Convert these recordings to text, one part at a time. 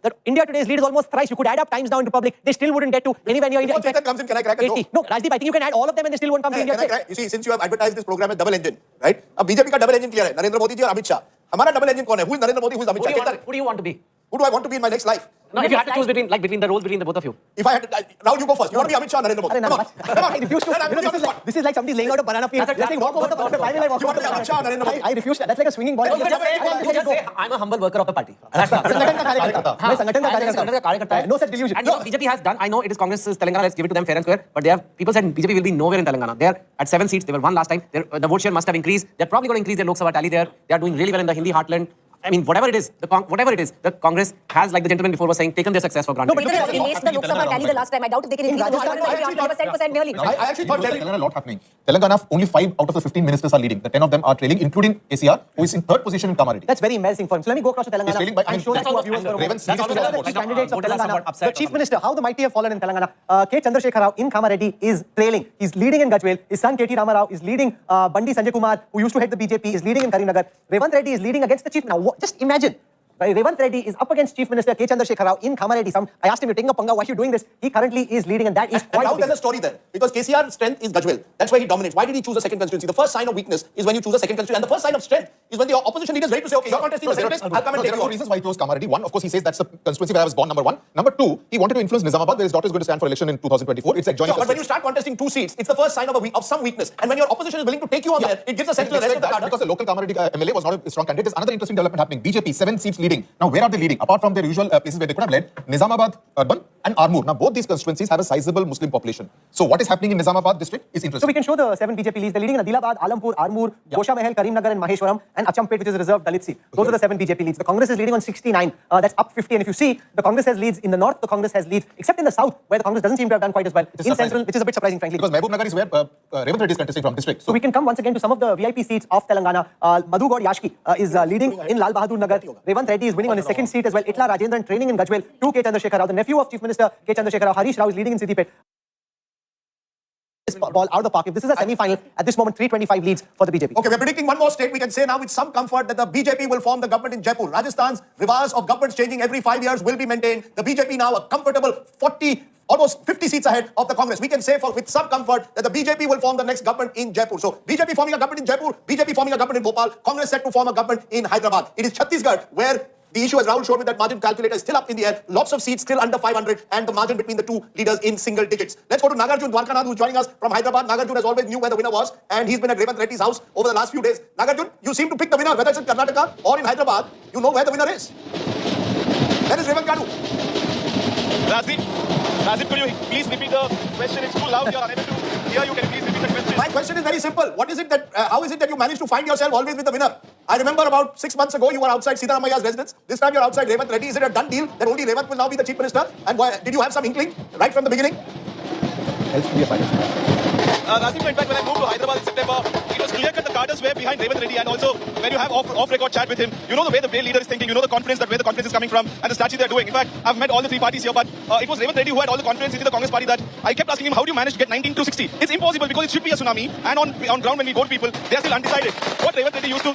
that India today's lead is almost thrice. You could add up times now in Republic. They still wouldn't get to anywhere near India. Before Chetan comes in, can I crack a joke? No, Rajdeep, I think you can add all of them and they still won't come to India. You see, since you have advertised this program as double engine, right? अब BJP का double engine clear है, नरेंद्र मोदी जी और अमित शाह. हमारा double engine कौन है? Who is Narendra Modi? Who is Amit Shah? Who do you want to be? Who do I want to be in my next life? No, if you had to choose between the roles between the both of you. If I had to, now you go first. You want to be Amit Shah or Narendra Modi? Come on. I refuse to. This is like somebody's laying out a banana peel. You're saying walk over the top. You want to be Amit Shah or Narendra Modi? I refuse. That's like a swinging ball. Just say, I'm a humble worker of the party. That's संगठन का कार्यकर्ता है. No such delusion. And BJP has done. I know it is Congress's Telangana. Let's give it to them fair and square. But they have people said BJP will be nowhere in Telangana. They are at 7 seats. They were 1 last time. The vote share must have increased. They're probably going to increase their Lok Sabha tally there. They are doing really well in the Hindi heartland. I mean, whatever it is, the Congress has, like the gentleman before was saying, taken their success for granted. No, but they erased the Lok Sabha tally the last time. I doubt if they can increase the 7% nearly. I actually thought Telangana a lot happening. Telangana, only 5 out of the 15 ministers are leading. The 10 of them are trailing, including ACR, who is in 3rd position in Kamareddy. That's very embarrassing for him. So let me go across to Telangana. He's trailing by, I'm sure that our viewers Revan's candidates of Telangana. The chief minister, how the mighty have fallen in Telangana. K. Chandrasekhar Rao in Kamareddy is trailing. He's leading in Gajwel. His son K.T. Rama Rao is leading. Bandi Sanjay Kumar, who used to head the BJP, is leading in Karimnagar. Revanth Reddy is leading against the chief. Now, just imagine. Revanth Reddy is up against Chief Minister K. Chandrasekhar Rao in Kamareddy. I asked him, you're taking a panga, why are you doing this? He currently is leading and that is quite now there's a story there. Because KCR's strength is Gajwel. That's where he dominates. Why did he choose a second constituency? The first sign of weakness is when you choose a second constituency. And the first sign of strength is when the opposition leader is ready to say, okay, you're contesting the second place, I'll come and take you. There are 2 reasons why he chose Kamareddy. One, of course, he says that's the constituency where I was born, number 1. Number 2, he wanted to influence Nizamabad, where his daughter is going to stand for election in 2024. It's like joining. But when you start contesting 2 seats, it's the first sign of some weakness. And when your opposition is willing to take you on there, it gives a sense to the rest of the card. Because the local Kamareddy MLA was not a strong candidate. There's another interesting development happening. BJP, 7 seats leading. Now, where are they leading? Apart from their usual places where they could have led, Nizamabad urban and Armoor. Now, both these constituencies have a sizable Muslim population. So, what is happening in Nizamabad district is interesting. So, we can show the 7 BJP leads. They're leading in Adilabad, Alampur, Armoor, Gosha Mahal, Karimnagar and Maheshwaram and Achampet, which is a reserved Dalit seat. Those are the 7 BJP leads. The Congress is leading on 69. That's up 50. And if you see, the Congress has leads in the north, the Congress has leads, except in the south, where the Congress doesn't seem to have done quite as well. In central, which is a bit surprising, frankly. Because Mehboob Nagar is where Revanth Reddy is contesting from district. So, we can come once again to some of the VIP seats of Telangana. Madhu Gaur Yashki is leading in Lal Bahadur Nagar. Revanth Reddy is winning on his second seat as well. Itla Rajendran training in Gajwel. 2 K. Chandrasekhar Rao, the nephew of Chief Minister K. Chandrasekhar Rao. Harish Rao is leading in Siddipet. This ball out of the park. If this is a semi-final, at this moment, 325 leads for the BJP. Okay, we're predicting one more state. We can say now with some comfort that the BJP will form the government in Jaipur. Rajasthan's reverse of governments changing every 5 years will be maintained. The BJP now a comfortable 40, almost 50 seats ahead of the Congress. We can say with some comfort that the BJP will form the next government in Jaipur. So BJP forming a government in Jaipur, BJP forming a government in Bhopal, Congress set to form a government in Hyderabad. It is Chhattisgarh where the issue, as Rahul showed me, that margin calculator is still up in the air. Lots of seats still under 500 and the margin between the 2 leaders in single digits. Let's go to Nagarjun Dwarkanath, who's joining us from Hyderabad. Nagarjun has always knew where the winner was and he's been at Revanth Reddy's house over the last few days. Nagarjun, you seem to pick the winner, whether it's in Karnataka or in Hyderabad. You know where the winner is. Where is Revanth Gadu? Rajdeep, could you please repeat the question? It's too loud. You're unable to hear you. Can you please repeat the question? My question is very simple. What is it that, how is it that you managed to find yourself always with the winner? I remember about 6 months ago, you were outside Sitaramayya's residence. This time you're outside Revanth Reddy. Is it a done deal that only Revanth will now be the chief minister? And did you have some inkling right from the beginning? Rajdeep, in fact, when I moved to Hyderabad in September, it was clear that the Carters were behind Revanth Reddy, and also when you have off-record chat with him, you know the way the leader is thinking, you know the confidence, where the confidence is coming from, and the strategy they're doing. In fact, I've met all the 3 parties here, but it was Revanth Reddy who had all the confidence in the Congress party that I kept asking him, how do you manage to get 19 to 60? It's impossible because it should be a tsunami, and on ground when we go to people, they are still undecided. What Revanth Reddy used to,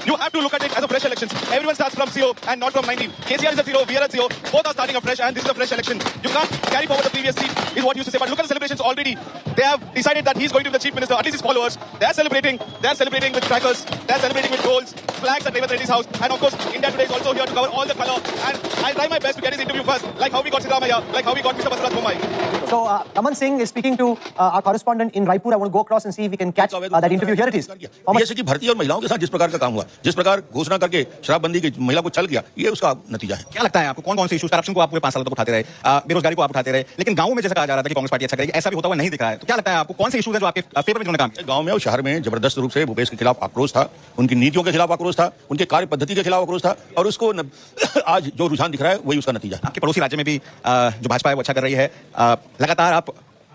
you have to look at it as a fresh elections. Everyone starts from 0 and not from 19. KCR is at 0, we are at 0. Both are starting afresh, and this is a fresh election. You can't carry forward the previous seat, is what you used to say. But look at the celebrations already. They have decided that he's going to be the chief minister, at least his followers. They're celebrating with crackers, they're celebrating with goals, flags at Revanth Reddy's house. And of course, India Today is also here to cover all the color. And I'll try my best to get his interview first, like how we got Siddaramaiah, like how we got Mr. Basaraj Bommai. So, Raman Singh is speaking to our correspondent in Raipur. I want to go across and see if we can catch that interview. Here it is. जैसे कि भर्ती और महिलाओं के साथ जिस प्रकार का काम हुआ, जिस प्रकार घोषणा करके शराबबंदी की महिला को छल किया, ये उसका नतीजा है। क्या लगता है आपको कौन-कौन से इश्यूज, करप्शन को आप पूरे 5 साल तक उठाते रहे, बेरोजगारी को आप उठाते रहे, लेकिन गांवों में जैसा कहा जा रहा था कि कांग्रेस पार्टी अच्छा करेगी, ऐसा भी होता हुआ नहीं दिख रहा है। तो क्या लगता है आपको कौन से इश्यूज हैं जो आपके फेवर में जिन्होंने काम किया? गांव में और शहर में जबरदस्त रूप से भूपेश के खिलाफ आक्रोश था, उनकी नीतियों के खिलाफ आक्रोश था, उनके कार्य पद्धति के खिलाफ आक्रोश था, और उसको आज जो रुझान दिख रहा है वही उसका नतीजा है। आपके पड़ोसी राज्य में भी जो भाजपा है वो अच्छा कर रही है, लगातार आप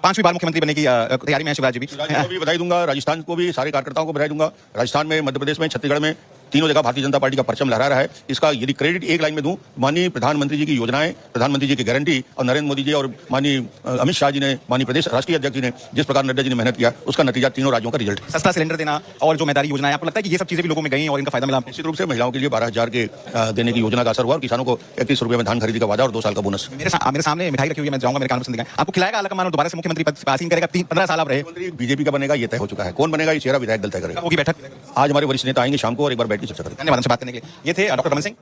5वीं बार मुख्यमंत्री बनने की तैयारी में है शिवराज जी भी। बधाई दूंगा, राजस्थान को भी, सारे कार्यकर्ताओं को बधाई दूंगा। राजस्थान में, मध्य प्रदेश में, छत्तीसगढ़ में तीनों जगह भारतीय जनता पार्टी का परचम लहरा रहा है। इसका यदि क्रेडिट एक लाइन में दूं, माननीय प्रधानमंत्री जी की योजनाएं, प्रधानमंत्री जी की गारंटी और नरेंद्र मोदी जी और माननीय अमित शाह जी ने, माननीय प्रदेश राष्ट्रीय अध्यक्ष जी ने जिस प्रकार नड्डा जी ने मेहनत किया, उसका नतीजा तीनों राज्यों का रिजल्ट है। सस्ता सिलेंडर देना और जो मैदारी योजना है, आपको लगता है कि ये सब चीजें भी लोगों में गई और इनका फायदा मिला? निश्चित रूप से महिलाओं के लिए 12,000 के देने की योजना का असर हुआ और किसानों को 31 रुपए में धान खरीदी का वादा और 2 साल का बोनस। मेरे सामने मिठाई रखी हुई है, मैं जाऊंगा, मेरे कान पसंद दिखाएं। आपको खिलाएगा अलग मानो दोबारा से मुख्यमंत्री पद से आसीन करेगा, 15 साल आप रहे। बीजेपी का बनेगा ये तय हो चुका है। कौन बनेगा ये चेहरा विधायक दल तय करेगा। होगी बैठक आज हमारे वरिष्ठ नेता आएंगे शाम को और एक बार बैठ के चर्चा करेंगे। धन्यवाद हमसे बात करने के लिए। ये थे doctor Raman Singh.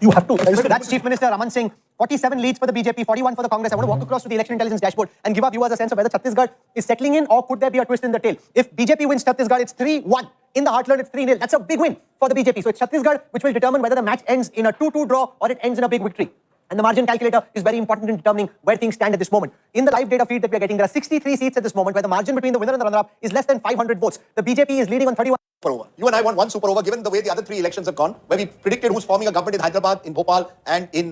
You have to. That's Chief Minister Raman Singh. 47 leads for the BJP, 41 for the Congress. I want to walk across to the election intelligence dashboard and give our viewers a sense of whether Chhattisgarh is settling in or could there be a twist in the tail. If BJP wins Chhattisgarh, it's 3-1. In the heartland, it's 3-0. That's a big win for the BJP. So it's Chhattisgarh which will determine whether the match ends in a 2-2 draw or it ends in a big victory. And the margin calculator is very important in determining where things stand at this moment. In the live data feed that we are getting, there are 63 seats at this moment where the margin between the winner and the runner-up is less than 500 votes. The BJP is leading on 31. Super over. You and I want one super over, given the way the other 3 elections have gone, where we predicted who's forming a government in Hyderabad, in Bhopal, and in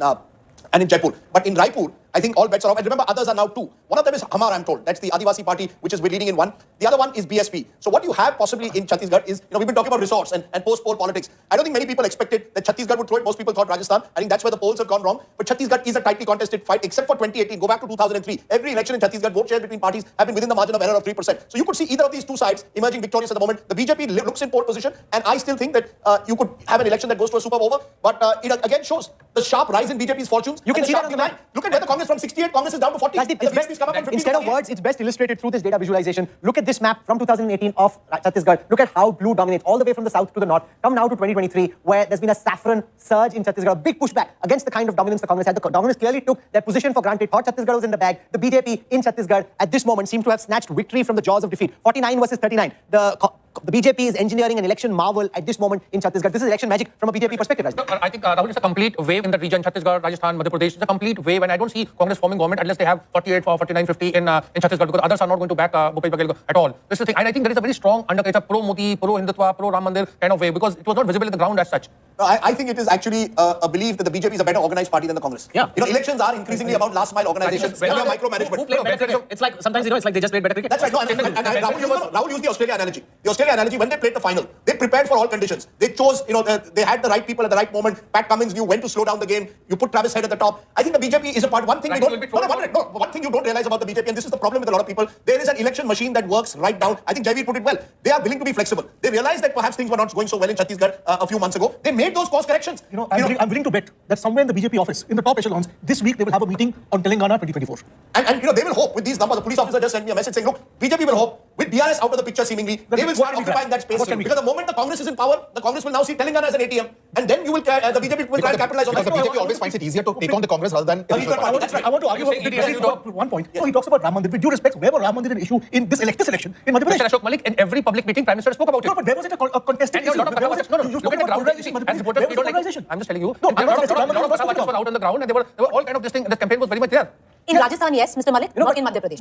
Jaipur. But in Raipur, I think all bets are off. And remember, others are now 2. One of them is Hamar, I'm told. That's the Adivasi party, which is leading in 1. The other one is BSP. So what you have possibly in Chhattisgarh is, we've been talking about resorts and post-poll politics. I don't think many people expected that Chhattisgarh would throw it. Most people thought Rajasthan. I think that's where the polls have gone wrong. But Chhattisgarh is a tightly contested fight, except for 2018. Go back to 2003. Every election in Chhattisgarh, vote shares between parties have been within the margin of error of 3%. So you could see either of these two sides emerging victorious at the moment. The BJP looks in pole position, and I still think that you could have an election that goes to a super over. But it again shows the sharp rise in BJP's fortunes. You can see that on the map. Look at where the Congress from 68, Congress is down to 40. Instead of words, it's best illustrated through this data visualization. Look at this map from 2018 of Chhattisgarh. Look at how blue dominates all the way from the south to the north. Come now to 2023, where there's been a saffron surge in Chhattisgarh, a big pushback against the kind of dominance the Congress had. The Congress clearly took their position for granted, thought Chhattisgarh was in the bag. The BJP in Chhattisgarh at this moment seems to have snatched victory from the jaws of defeat. 49 versus 39. The BJP is engineering an election marvel at this moment in Chhattisgarh. This is election magic from a BJP perspective, Raj. I think Rahul, it's a complete wave in that region, Chhattisgarh, Rajasthan, Madhya Pradesh. It's a complete wave, and I don't see Congress forming government unless they have 48, 49, 50 in Chhattisgarh, because others are not going to back Bhupesh Baghel at all. This is the thing, and I think there is a very strong undercurrent, it's a pro-Modi, pro-Hindutva, pro-Ram Mandir kind of wave, because it was not visible in the ground as such. No, I think it is actually a belief that the BJP is a better organized party than the Congress. Yeah. Elections are increasingly about last mile organization, micromanagement. It's like sometimes it's like they just played better cricket. That's right. No, and Rahul used the Australia analogy. The Australia analogy, when they played the final, they prepared for all conditions. They chose, they had the right people at the right moment. Pat Cummins knew when to slow down the game. You put Travis Head at the top. I think the BJP is a part. One thing one thing you don't realize about the BJP, and this is the problem with a lot of people, there is an election machine that works right down. I think Jaivir put it well. They are willing to be flexible. They realized that perhaps things were not going so well in Chhattisgarh a few months ago. They made those course corrections. I'm willing to bet that somewhere in the BJP office, in the top echelons, this week they will have a meeting on Telangana 2024. And they will hope with these numbers. The police officer just sent me a message saying, look, BJP will hope with BRS out of the picture seemingly, they will start occupying that space. Because the moment the Congress is in power, the Congress will now see Telangana as an ATM, and then the BJP will try to capitalize on that. Because the BJP always finds it easier to take on the Congress rather than. That's right. I want to argue about one point. He talks about Ram Mandir. With due respect, where was Ram Mandir an issue in this election in Madhya Pradesh? Mr. Ashok Malik, in every public meeting, Prime Minister spoke about it. No, but there wasn't a contested issue. Look at the ground. As reporters, we don't like it. I'm just telling you. No, a lot of Kashmir was out on the ground, and there were all kind of this thing. The campaign was very much there. In Rajasthan, yes, Mr. Malik, not in Madhya Pradesh.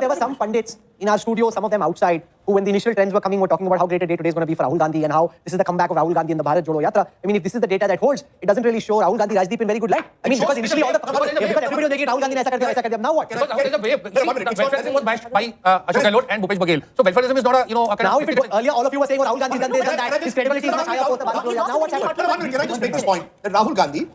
There were some pundits in our studio, some of them outside, who when the initial trends were coming were talking about how great a day today is going to be for Rahul Gandhi and how this is the comeback of Rahul Gandhi in the Bharat Jodo Yatra. I mean, if this is the data that holds, it doesn't really show Rahul Gandhi Rajdeep in very good light. I mean, because initially because everybody was making Rahul Gandhi aisa kar diya, now what? Because there is a wave. Welfareism was bashed by Ashok Gehlot and Bhupesh Baghel. So welfareism is not a, a kind now of... If it, earlier all of you were saying, Rahul Gandhi done this, done that, his credibility is much higher for the Bharat Jodo Yatra. Now what's happened? Can I just make this point? That Rahul Gandhi,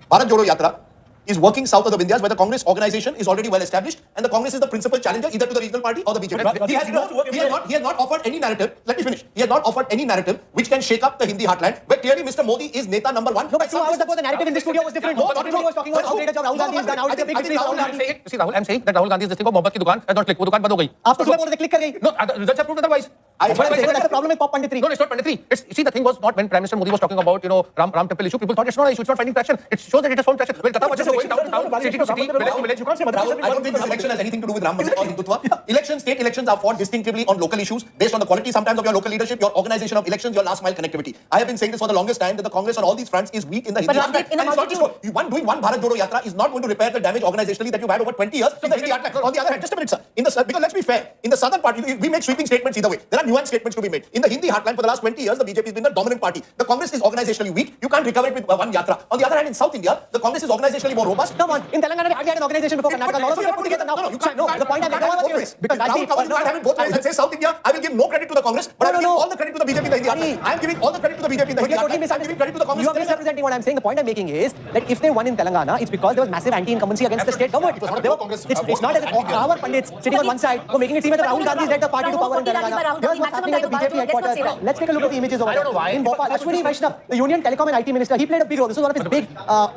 Bharat Jodo Yatra, is working south of the Vindhyas, where the Congress organization is already well established, and the Congress is the principal challenger either to the regional party or the BJP. He has not offered any narrative. Let me finish. He has not offered any narrative which can shake up the Hindi heartland, where clearly Mr. Modi is Neta number one. No, but 2 hours ago the narrative in this studio was different. No, was talking about how great a job Rahul Gandhi has done. How it's a big victory for Rahul Gandhi. See, Rahul, I'm saying that Rahul Gandhi is this thing of Mohabbat ki dukaan has not clicked. वो दुकान बंद हो गई. आप तो सुबह बोल रहे थे click कर गई. No, the results have proved otherwise. That's the problem with pop punditry. No, it's not punditry. See, the thing was not when Prime Minister Modi was talking about, Ram temple issue, people thought it's not an issue, it's not finding traction. It shows that it has found traction. When Tata was just going down, city to city, village to village, you can't say Rahul, I don't think this election has anything to do with Ram Mandir or Hindutva. State elections are fought distinctively on local issues based on the quality sometimes of your local leadership, your organization of elections, your last mile connectivity. I have been saying this for the longest time that the Congress on all these fronts is weak in the Hindi heartland. And it's not just doing one Bharat Jodo Yatra is not going to repair the damage organizationally that you've had over 20 years in the Hindi heartland. On the other hand, just a minute, sir. Because let's be fair, in the southern part, we make sweeping statements either way. There are nuanced statements to be made. In the Hindi heartland for the last 20 years, the BJP has been the dominant party. The Congress is organizationally weak. You can't recover it with one yatra. On the other hand, in South India, the Congress is organizationally more more robust. Come on, in Telangana, they hardly had an organization before Karnataka. A lot of them are put together now. No, you can't. The point I'm making both ways. because Rahul Kamal, you can't have it both ways and say South India. I will give no credit to the Congress, but I will give all the credit to the BJP in the Hindi Heartland. I am giving all the credit to the BJP in the Hindi You're totally Heartland. I'm giving credit to the Congress. You are misrepresenting what I'm saying. The point I'm making is that if they won in Telangana, it's because there was massive anti-incumbency against the state government. It was not They were- Congress, it's not as if our pundits sitting on one side were making it seem that Rahul Gandhi led the party to power in Telangana. Here's what's happening at the BJP headquarters. Let's take a look at the images over there. In Bhopal, Ashwini Vaishnav, the Union Telecom and IT Minister, he played a big role. This was one of his big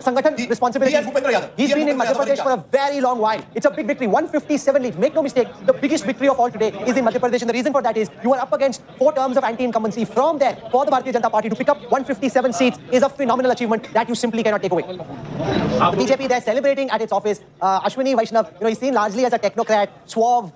Sangathan responsibilities. He's been in Madhya Pradesh for a very long while. It's a big victory. 157 leads. Make no mistake, the biggest victory of all today is in Madhya Pradesh. And the reason for that is you are up against 4 terms of anti-incumbency. From there, for the Bharatiya Janata Party to pick up 157 seats is a phenomenal achievement that you simply cannot take away. The BJP, they're celebrating at its office. Ashwini Vaishnav, he's seen largely as a technocrat, suave,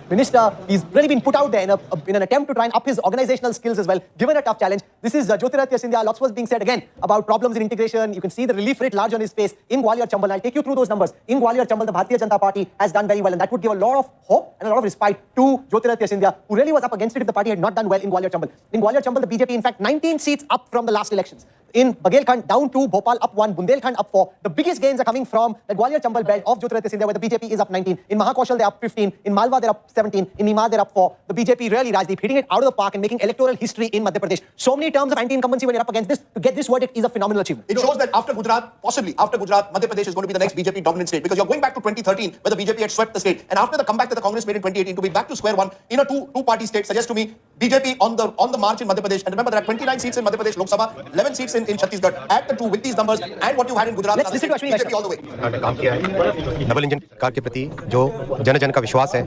minister. He's really been put out there in an attempt to try and up his organizational skills as well, given a tough challenge. This is Jyotiraditya Scindia. Lots was being said again about problems in integration. You can see the relief rate large on his face in Gwalior Chambal. I'll take you through those numbers. In Gwalior Chambal, the Bharatiya Janata Party has done very well, and that would give a lot of hope and a lot of respite to Jyotiraditya Scindia, who really was up against it if the party had not done well in Gwalior Chambal. In Gwalior Chambal, the BJP, in fact, 19 seats up from the last elections. In Bagelkhand, down 2, Bhopal up 1, Bundelkhand up 4. The biggest gains are coming from the Gwalior Chambal belt of Jyotiraditya Scindia, where the BJP is up 19. In Mahakaushal, they're up 15. In Malwa, they're up 17. In Nimar, they're up 4. The BJP really, Rajdeep, hitting it out of the park and making electoral history in Madhya Pradesh. So many terms of anti-incumbency when you're up against this. To get this verdict is a phenomenal achievement. It shows that after Gujarat, possibly after Gujarat, Madhya Pradesh is going to be the next BJP dominant state, because you're going back to 2013 where the BJP had swept the state, and after the comeback that the Congress made in 2018 to be back to square one in a two-party state suggests to me BJP on the march in Madhya Pradesh. And remember, there are 29 seats in Madhya Pradesh Lok Sabha, 11 seats in Chhattisgarh. Add the two with these numbers and what you had in Gujarat. Let's listen to Ashwini BJP all the way. काम किया है double engine car के प्रति जो जन जन का विश्वास है,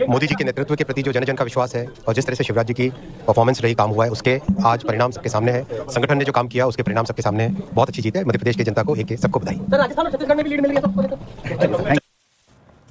मोदी जी के नेतृत्व के प्रति जो जन जन का विश्वास है, और जिस तरह से शिवराज जी की परफॉर्मेंस रही, काम हुआ है, उसके आज परिणाम सबके सामने है। संगठन ने जो काम किया उसके परिणाम सबके सामने है। बहुत अच्छी जीत है। मध्य प्रदेश की जनता को सबको बधाई। राजस्थान और छत्तीसगढ़ में भी लीड मिल गया।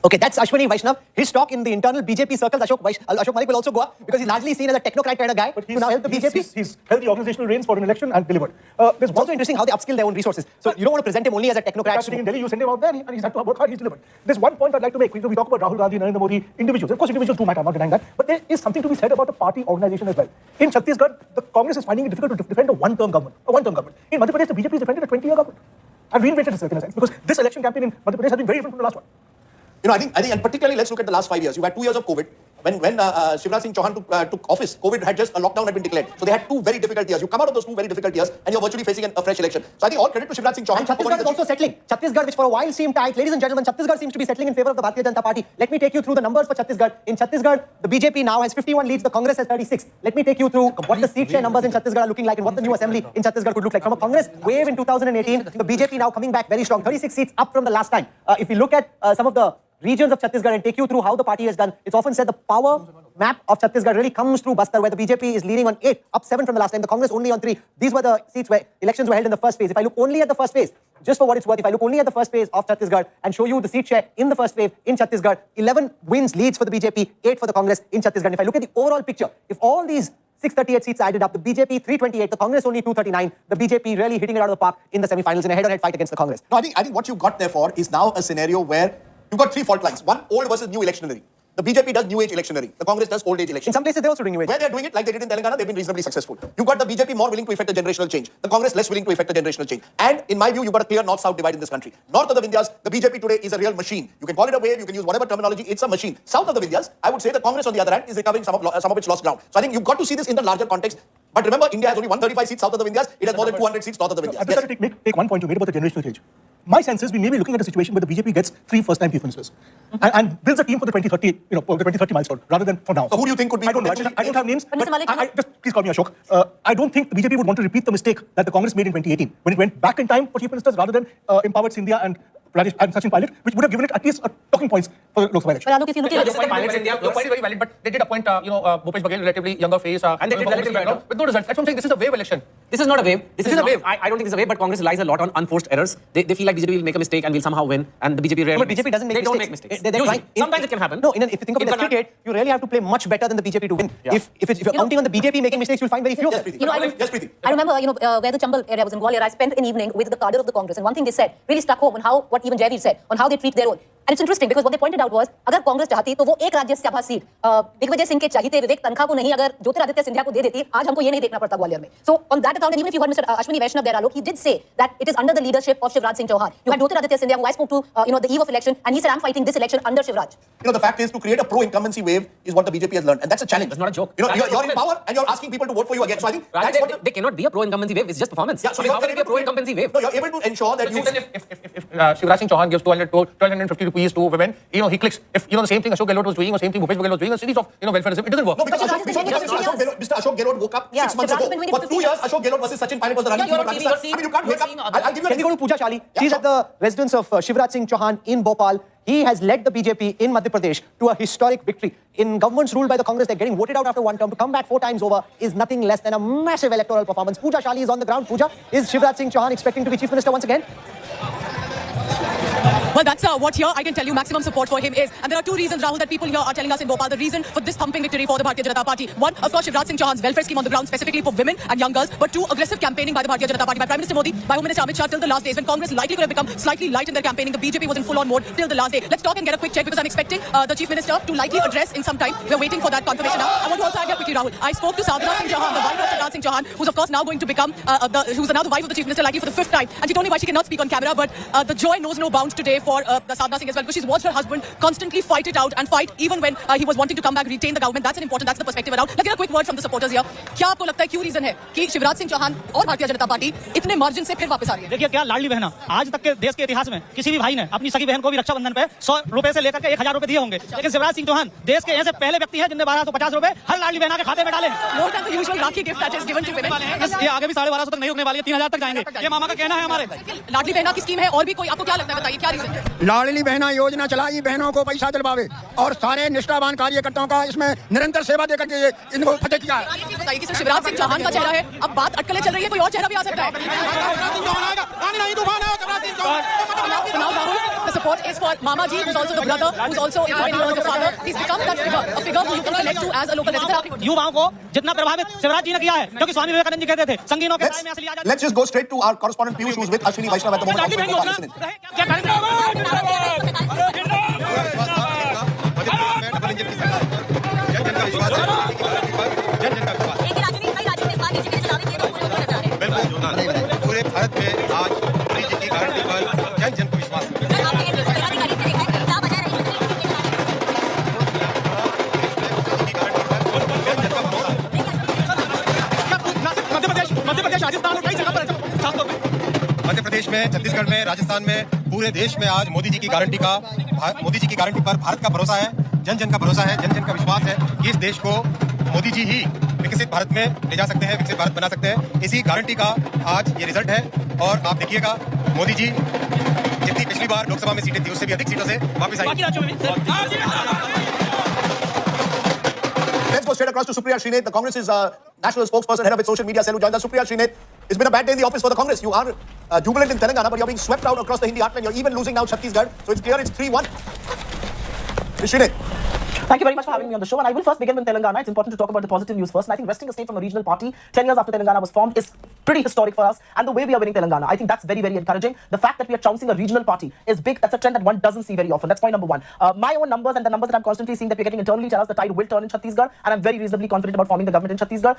Okay, that's Ashwini Vaishnav. His talk in the internal BJP circles, Ashok Malik will also go up because he's largely seen as a technocrat kind of guy But who now help the BJP. He's held the organizational reins for an election and delivered. It's also interesting how they upskill their own resources. So you don't want to present him only as a technocrat. Sitting in Delhi, you send him out there and he's had to work hard, he's delivered. There's one point I'd like to make. We talk about Rahul Gandhi, Narendra Modi, individuals. Of course, individuals do matter, I'm not denying that. But there is something to be said about the party organization as well. In Chhattisgarh, the Congress is finding it difficult to defend a one-term government. In Madhya Pradesh, the BJP is defending a 20-year government. I've reinvented this in a sense because this election campaign in Madhya Pradesh has been very different from the last one. I think, and particularly let's look at the last 5 years. You had 2 years of COVID. When Shivraj Singh Chauhan took office, COVID had just, a lockdown had been declared. So they had 2 very difficult years. You come out of those 2 very difficult years and you're virtually facing a fresh election. So I think all credit to Shivraj Singh Chauhan. And Chhattisgarh is also settling. Chhattisgarh, which for a while seemed tight. Ladies and gentlemen, Chhattisgarh seems to be settling in favor of the Bharatiya Janata Party. Let me take you through the numbers for Chhattisgarh. In Chhattisgarh, the BJP now has 51 leads, the Congress has 36. Let me take you through what the seat share numbers in Chhattisgarh are looking like and what the new assembly in Chhattisgarh could look like. From a Congress wave in 2018, the BJP now coming back very strong. 36 seats up from the last time. If we look at some of the regions of Chhattisgarh and take you through how the party has done, it's often said the power map of Chhattisgarh really comes through Bastar, where the BJP is leading on 8, up 7 from the last time, the Congress only on 3. These were the seats where elections were held in the first phase. If I look only at the first phase, just for what it's worth, if I look only at the first phase of Chhattisgarh and show you the seat share in the first wave in Chhattisgarh, 11 wins, leads for the BJP, 8 for the Congress in Chhattisgarh. And if I look at the overall picture, if all these 638 seats added up, the BJP 328, the Congress only 239, the BJP really hitting it out of the park in the semi-finals in a head-to-head fight against the Congress. No, I think what you got therefore is now a scenario where you've got 3 fault lines. One, old versus new electioneering. The BJP does new age electioneering. The Congress does old age electioneering. In some places, they're also doing new age. Where they're doing it like they did in Telangana, they've been reasonably successful. You've got the BJP more willing to effect a generational change. The Congress less willing to effect a generational change. And in my view, you've got a clear north-south divide in this country. North of the Vindhyas, the BJP today is a real machine. You can call it a wave, you can use whatever terminology, it's a machine. South of the Vindhyas, I would say the Congress on the other hand is recovering some of its lost ground. So I think you've got to see this in the larger context. But remember, India has only 135 seats south of the Vindhyas. It has more than 200 seats north of the Vindhyas. I'd just like to take one point you made about the generational change. My sense is we may be looking at a situation where the BJP gets 3 first-time chief ministers and builds a team for the 2030, the 2030 milestone rather than for now. So who do you think could be? I don't know. I don't have names. But Mr. Malik, just please call me Ashok. I don't think the BJP would want to repeat the mistake that the Congress made in 2018 when it went back in time for chief ministers rather than empowered Scindia and Rajesh and Sachin Pilot, which would have given it at least talking points for the Lok Sabha election. But Alok, if you look at Your point is very valid, but they did appoint, Bhupesh Baghel, relatively younger face, And they did relatively better. with no results. That's what I'm saying. This is a wave election. This is not a wave. This is a wave. I don't think it's a wave, but Congress relies a lot on unforced errors. They feel like BJP will make a mistake and will somehow win, and the BJP rarely But BJP doesn't make they mistakes. don't make mistakes. They're Usually. trying- Sometimes it can happen. No, if you think of it as cricket, you really have to play much better than the BJP to win. Yeah. If you're counting on the BJP making mistakes, you'll find very few of them. Yes, Preeti. I remember, where the Chambal area was in Gwalior, I spent an evening with the cadre of the Congress, and one thing they said really struck home on what even Javier said, on how they treat their own. And it's interesting because what they pointed out was अगर कांग्रेस चाहती तो वो एक Rajya Sabha seat Digvijay Singh के चाहिए विवेक तनखा को नहीं अगर ज्योतिरादित्य सिंधिया को दे देती आज हमको ये नहीं देखना पड़ता ग्वालियर में. So on that account, and even if you heard Mr. Ashwini Vaishnav there, Alok, he did say that it is under the leadership of Shivraj Singh Chauhan. You had Jyotiraditya Scindia, who I spoke to, the eve of election, and he said, I'm fighting this election under Shivraj. The fact is, to create a pro-incumbency wave is what the BJP has learned, and that's a challenge. That's not a joke. You're in power, and you're asking people to vote for you again. So I think that's what they cannot be a pro-incumbency wave. It's just performance. Yeah, so how can it be a pro-incumbency wave? No, you're able to ensure that you. If Shivraj Singh Chauhan gives 1,250 rupees to women, he clicks. If the same thing Ashok Gehlot was doing, or same thing Bhupesh Baghel was doing, a series of welfareism, it doesn't work. No, because Mr. Ashok Gehlot woke up 6 months ago. For 2 years, Ashok Gehlot versus Sachin Pilot was the running team of Rajasthan. I mean, you can't wake up. I'll give you Can we go to Pooja Shali? She's at the residence of Shivraj Singh Chauhan in Bhopal. He has led the BJP in Madhya Pradesh to a historic victory. In governments ruled by the Congress, they're getting voted out after one term. To come back 4 times over is nothing less than a massive electoral performance. Pooja Shali is on the ground. Pooja, is Shivraj Singh Chauhan expecting to be Chief Minister once again? Well, that's what here I can tell you maximum support for him is. And there are 2 reasons, Rahul, that people here are telling us in Bhopal. The reason for this thumping victory for the Bharatiya Janata Party. 1, of course, Shivraj Singh Chauhan's welfare scheme on the ground specifically for women and young girls. But 2, aggressive campaigning by the Bharatiya Janata Party, by Prime Minister Modi, by Home Minister Amit Shah till the last days. When Congress likely could have become slightly light in their campaigning, the BJP was in full-on mode till the last day. Let's talk and get a quick check because I'm expecting the Chief Minister to likely address in some time. We're waiting for that confirmation now. I want to also add here quickly, Rahul. I spoke to Sadhana Singh Chauhan, the wife of Shivraj Singh Chauhan, who's of course now going to become, who's now the wife of the Chief Minister likely for the 5th time. And she told me why she cannot speak on camera, but the joy knows no bounds today for the Sadhana Singh as well, because she's watched her husband constantly fight it out and fight even when he was wanting to come back, retain the government. That's the perspective around. Let's get a quick word from the supporters here. क्या आपको लगता है क्यों reason है कि शिवराज सिंह चौहान और Bharatiya Janata party इतने margin से फिर वापस आ रही है? देखिए क्या लाडली बहना, आज तक के देश के इतिहास में किसी भी भाई ने अपनी सगी बहन को भी रक्षाबंधन पे 100 रुपए से लेकर के 1000 रुपए दिए होंगे, लेकिन शिवराज सिंह चौहान देश के ऐसे पहले व्यक्ति हैं जिन्होंने 1250 रुपए हर लाडली बहना के खाते में डाले। More than the usual Rakhi gift that is given to women. ये आगे भी 1250 तक नहीं रुकने वाली है, 3000 तक जाएंगे, ये मामा का कहना है हमारे। लाडली बहना की स्कीम है और भी कोई आपको क्या लगता है, बताइए क्या रीजन है? लाडली बहना योजना चलाई, बहनों को पैसा दिलवावे और सारे निष्ठावान कार्यकर्ताओं का इसमें निरंतर सेवा देकर के इनको फतेह किया है। बताइए कि सिर्फ शिवराज सिंह चौहान का चेहरा है, अब बात अटकलें चल रही है, कोई और चेहरा भी आ सकता है। The support is for Mama Ji, who's also the brother, who's also in the father. He's become that figure, a figure who you can connect to as a local resident. युवाओं को जितना प्रभावित शिवराज जी ने किया है, क्योंकि स्वामी विवेकानंद जी कहते थे संगीनों के टाइम में असली आजादी। Let's just go straight to our correspondent Piyush, who's with Ashwini Vaishnav at the बिल्कुल पूरे भारत में आज मोदी जी की गारंटी पर जन जन को विश्वास है। मध्य प्रदेश में, छत्तीसगढ़ में, राजस्थान में, पूरे देश में आज मोदी जी की गारंटी पर भारत का भरोसा है, जन जन का भरोसा है, जन जन का विश्वास है कि इस देश को मोदी जी ही विकसित भारत में ले जा सकते हैं, विकसित भारत बना सकते हैं। इसी गारंटी का आज ये रिजल्ट है और आप देखिएगा मोदी जी जितनी पिछली बार लोकसभा में सीटें थी उससे भी अधिक सीटों से वापस आएंगे। Let's go straight across to Supriya Srinath, the Congress's national spokesperson, head of its social media cell, who joins us. Supriya Srinath, it's been a bad day in the office for the Congress. You are jubilant in Telangana, but you're being swept out across the Hindi heartland. You're even losing now Chhattisgarh. So it's clear it's 3-1. Ms. Srinath. Thank you very much for having me on the show. And I will first begin with Telangana. It's important to talk about the positive news first. And I think wresting a state from a regional party 10 years after Telangana was formed is pretty historic for us. And the way we are winning Telangana, I think that's very, very encouraging. The fact that we are trouncing a regional party is big. That's a trend that one doesn't see very often. That's point number 1. My own numbers and the numbers that I'm constantly seeing that we're getting internally tell us the tide will turn in Chhattisgarh. And I'm very reasonably confident about forming the government in Chhattisgarh.